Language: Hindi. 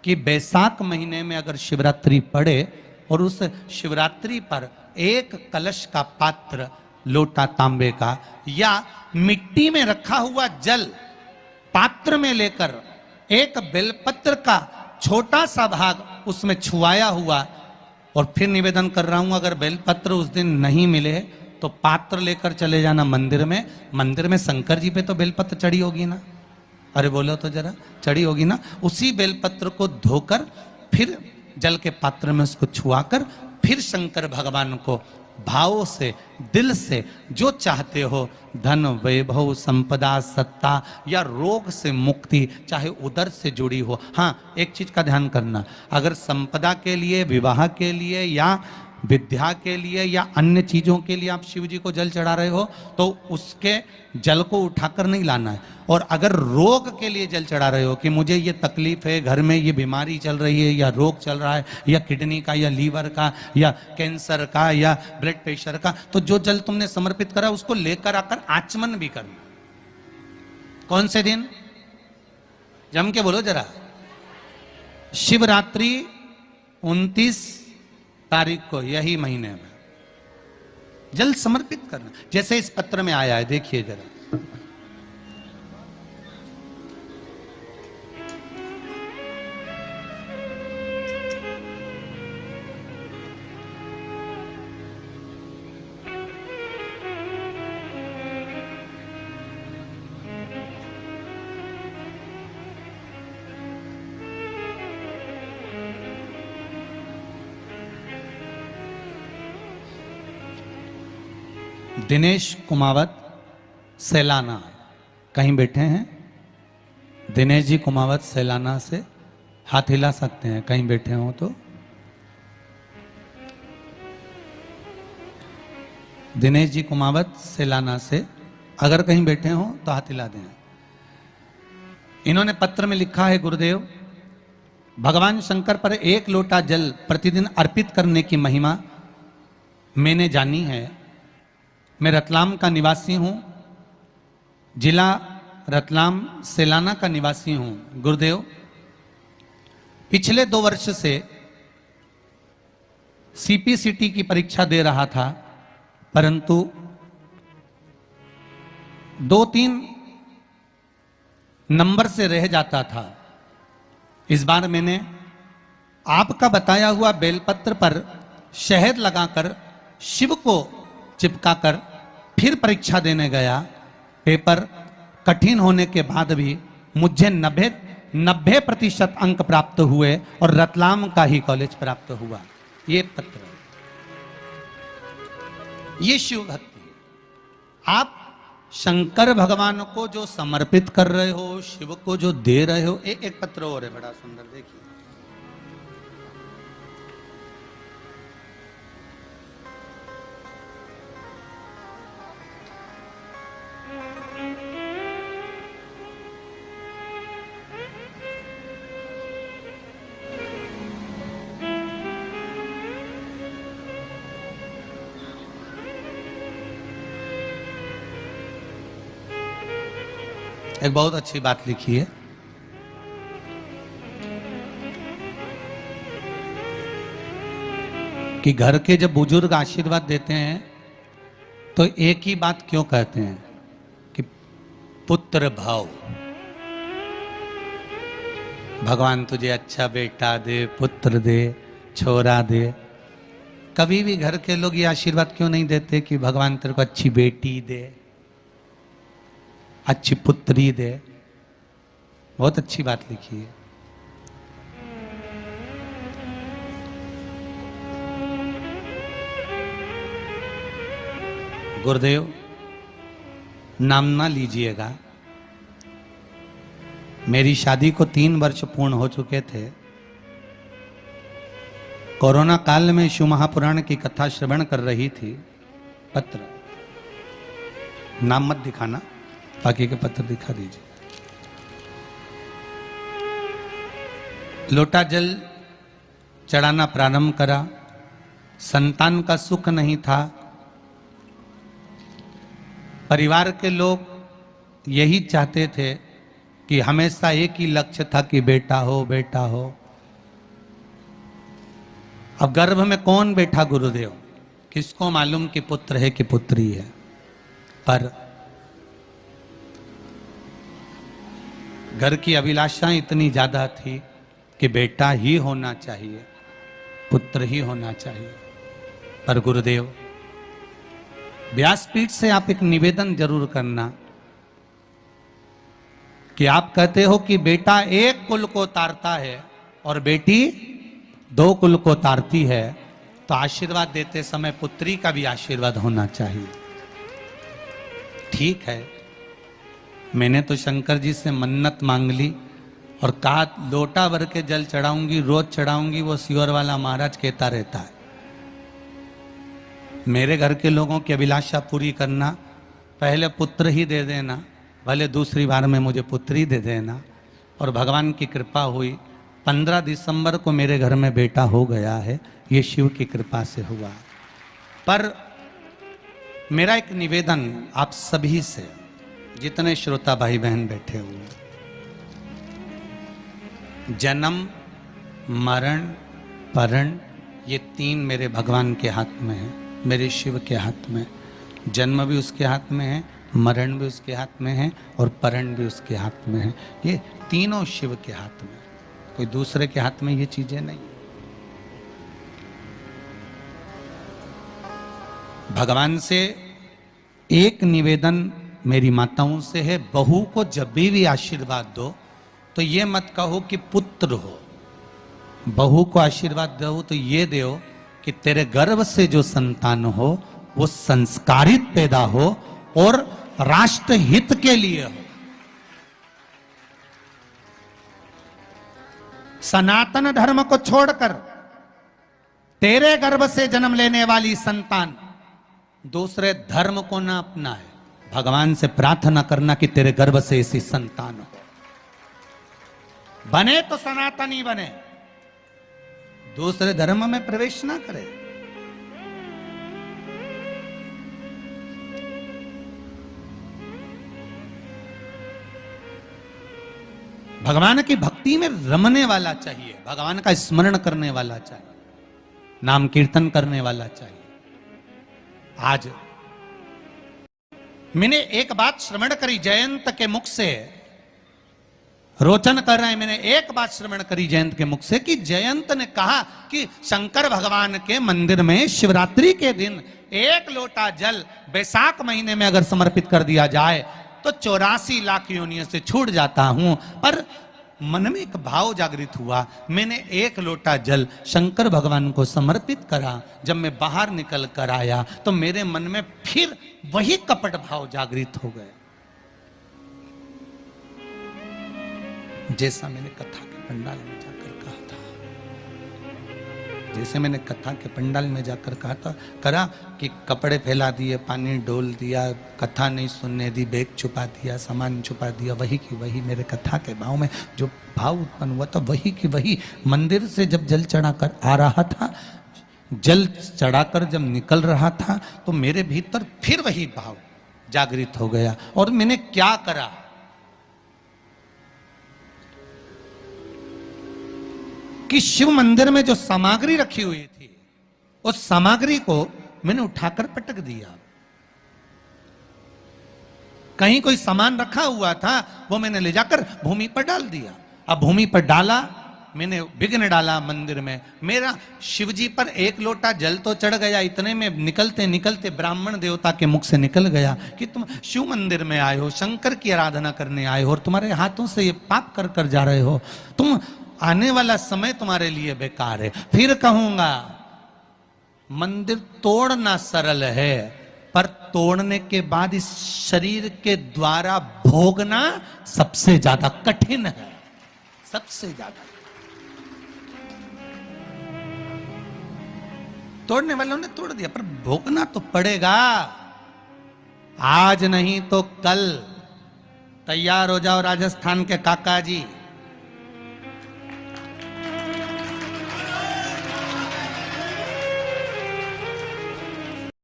कि बैसाख महीने में अगर शिवरात्रि पड़े और उस शिवरात्रि पर एक कलश का पात्र, लोटा तांबे का या मिट्टी में रखा हुआ जल पात्र में लेकर एक बेलपत्र का छोटा सा भाग उसमें छुआया हुआ, और फिर निवेदन कर रहा हूं अगर बेलपत्र उस दिन नहीं मिले तो पात्र लेकर चले जाना मंदिर में। मंदिर में शंकर जी पे तो बेलपत्र चढ़ी होगी ना, अरे बोलो तो जरा, चढ़ी होगी ना। उसी बेलपत्र को धोकर फिर जल के पात्र में उसको छुआकर फिर शंकर भगवान को भाव से, दिल से जो चाहते हो, धन वैभव संपदा सत्ता या रोग से मुक्ति, चाहे उदर से जुड़ी हो। हाँ, एक चीज का ध्यान करना, अगर संपदा के लिए, विवाह के लिए या विद्या के लिए या अन्य चीजों के लिए आप शिव जी को जल चढ़ा रहे हो तो उसके जल को उठाकर नहीं लाना है। और अगर रोग के लिए जल चढ़ा रहे हो कि मुझे ये तकलीफ है, घर में ये बीमारी चल रही है या रोग चल रहा है या किडनी का या लीवर का या कैंसर का या ब्लड प्रेशर का, तो जो जल तुमने समर्पित करा उसको लेकर आकर आचमन भी करना। कौन से दिन? जम के बोलो जरा। शिवरात्रि 29 तारीख को, यही महीने में जल समर्पित करना, जैसे इस पत्र में आया है, देखिए जरा। दिनेश कुमावत सैलाना कहीं बैठे हैं? दिनेश जी कुमावत सैलाना से हाथ हिला सकते हैं कहीं बैठे हो तो। दिनेश जी कुमावत सैलाना से अगर कहीं बैठे हो तो हाथ हिला दें। इन्होंने पत्र में लिखा है, गुरुदेव, भगवान शंकर पर एक लोटा जल प्रतिदिन अर्पित करने की महिमा मैंने जानी है। मैं रतलाम का निवासी हूं, जिला रतलाम सैलाना का निवासी हूं। गुरुदेव, पिछले 2 वर्ष से सीपीसीटी की परीक्षा दे रहा था, परंतु 2-3 नंबर से रह जाता था। इस बार मैंने आपका बताया हुआ बेलपत्र पर शहद लगाकर शिव को चिपकाकर फिर परीक्षा देने गया। पेपर कठिन होने के बाद भी मुझे 90% अंक प्राप्त हुए और रतलाम का ही कॉलेज प्राप्त हुआ। ये पत्र, ये शिव भक्ति। आप शंकर भगवान को जो समर्पित कर रहे हो, शिव को जो दे रहे हो। एक पत्र और है बड़ा सुंदर, देखिए। एक बहुत अच्छी बात लिखी है कि घर के जब बुजुर्ग आशीर्वाद देते हैं तो एक ही बात क्यों कहते हैं कि पुत्र भाव, भगवान तुझे अच्छा बेटा दे, पुत्र दे, छोरा दे। कभी भी घर के लोग ये आशीर्वाद क्यों नहीं देते कि भगवान तेरे को अच्छी बेटी दे, अच्छी पुत्री दे। बहुत अच्छी बात लिखी है। गुरुदेव, नाम ना लीजिएगा, मेरी शादी को 3 वर्ष पूर्ण हो चुके थे। कोरोना काल में शिव महापुराण की कथा श्रवण कर रही थी। पत्र, नाम मत दिखाना, बाकी के पत्र दिखा दीजिए। लोटा जल चढ़ाना प्रारंभ करा। संतान का सुख नहीं था। परिवार के लोग यही चाहते थे कि हमेशा एक ही लक्ष्य था कि बेटा हो, बेटा हो। अब गर्भ में कौन बैठा गुरुदेव, किसको मालूम कि पुत्र है कि पुत्री है, पर घर की अभिलाषा इतनी ज्यादा थी कि बेटा ही होना चाहिए, पुत्र ही होना चाहिए। पर गुरुदेव, व्यासपीठ से आप एक निवेदन जरूर करना कि आप कहते हो कि बेटा एक कुल को तारता है और बेटी 2 कुल को तारती है, तो आशीर्वाद देते समय पुत्री का भी आशीर्वाद होना चाहिए। ठीक है, मैंने तो शंकर जी से मन्नत मांग ली और कहा लोटा भर के जल चढ़ाऊंगी, रोज चढ़ाऊंगी। वो सियोर वाला महाराज कहता रहता है मेरे घर के लोगों की अभिलाषा पूरी करना, पहले पुत्र ही दे देना, भले दूसरी बार में मुझे पुत्री दे देना। और भगवान की कृपा हुई, 15 दिसंबर को मेरे घर में बेटा हो गया है, ये शिव की कृपा से हुआ। पर मेरा एक निवेदन आप सभी से, जितने श्रोता भाई बहन बैठे हुए, जन्म मरण परण ये 3 मेरे भगवान के हाथ में है, मेरे शिव के हाथ में। जन्म भी उसके हाथ में है, मरण भी उसके हाथ में है और परण भी उसके हाथ में है। ये तीनों शिव के हाथ में, कोई दूसरे के हाथ में ये चीजें नहीं। भगवान से एक निवेदन मेरी माताओं से है, बहू को जब भी आशीर्वाद दो तो ये मत कहो कि पुत्र हो, बहू को आशीर्वाद दो तो ये दो कि तेरे गर्भ से जो संतान हो वो संस्कारित पैदा हो और राष्ट्र हित के लिए हो। सनातन धर्म को छोड़कर तेरे गर्भ से जन्म लेने वाली संतान दूसरे धर्म को ना अपनाए। भगवान से प्रार्थना करना कि तेरे गर्भ से ऐसी संतान हो, बने तो सनातनी बने, दूसरे धर्म में प्रवेश ना करे। भगवान की भक्ति में रमने वाला चाहिए, भगवान का स्मरण करने वाला चाहिए, नाम कीर्तन करने वाला चाहिए। आज मैंने एक बात श्रवण करी जयंत के मुख से, रोचन कर रहे हैं, मैंने एक बात श्रवण करी जयंत के मुख से कि जयंत ने कहा कि शंकर भगवान के मंदिर में शिवरात्रि के दिन 1 लोटा जल बैसाख महीने में अगर समर्पित कर दिया जाए तो 84 लाख योनियों से छूट जाता हूं। पर मन में एक भाव जागृत हुआ, मैंने 1 लोटा जल शंकर भगवान को समर्पित करा। जब मैं बाहर निकल कर आया तो मेरे मन में फिर वही कपट भाव जागृत हो गए, जैसा मैंने कथा के पंडाल में जाकर कहा था, जैसे मैंने कथा के पंडाल में जाकर कहा था, करा कि कपड़े फैला दिए, पानी डोल दिया, कथा नहीं सुनने दी, बैग छुपा दिया, सामान छुपा दिया, वही की वही मेरे कथा के भाव में जो भाव उत्पन्न हुआ था वही की वही मंदिर से जब जल चढ़ाकर आ रहा था, जल चढ़ाकर जब निकल रहा था तो मेरे भीतर फिर वही भाव जागृत हो गया। और मैंने क्या करा कि शिव मंदिर में जो सामग्री रखी हुई थी उस सामग्री को मैंने उठाकर पटक दिया। कहीं कोई सामान रखा हुआ था वो मैंने ले जाकर भूमि पर डाल दिया। अब भूमि पर डाला, मैंने विघ्न डाला मंदिर में। मेरा शिवजी पर 1 लोटा जल तो चढ़ गया, इतने में निकलते निकलते ब्राह्मण देवता के मुख से निकल गया कि तुम शिव मंदिर में आए हो, शंकर की आराधना करने आए हो और तुम्हारे हाथों से ये पाप कर कर जा रहे हो, तुम आने वाला समय तुम्हारे लिए बेकार है। फिर कहूंगा मंदिर तोड़ना सरल है, पर तोड़ने के बाद इस शरीर के द्वारा भोगना सबसे ज्यादा कठिन है, सबसे ज्यादा। तोड़ने वालों ने तोड़ दिया, पर भोगना तो पड़ेगा, आज नहीं तो कल। तैयार हो जाओ राजस्थान के काका जी,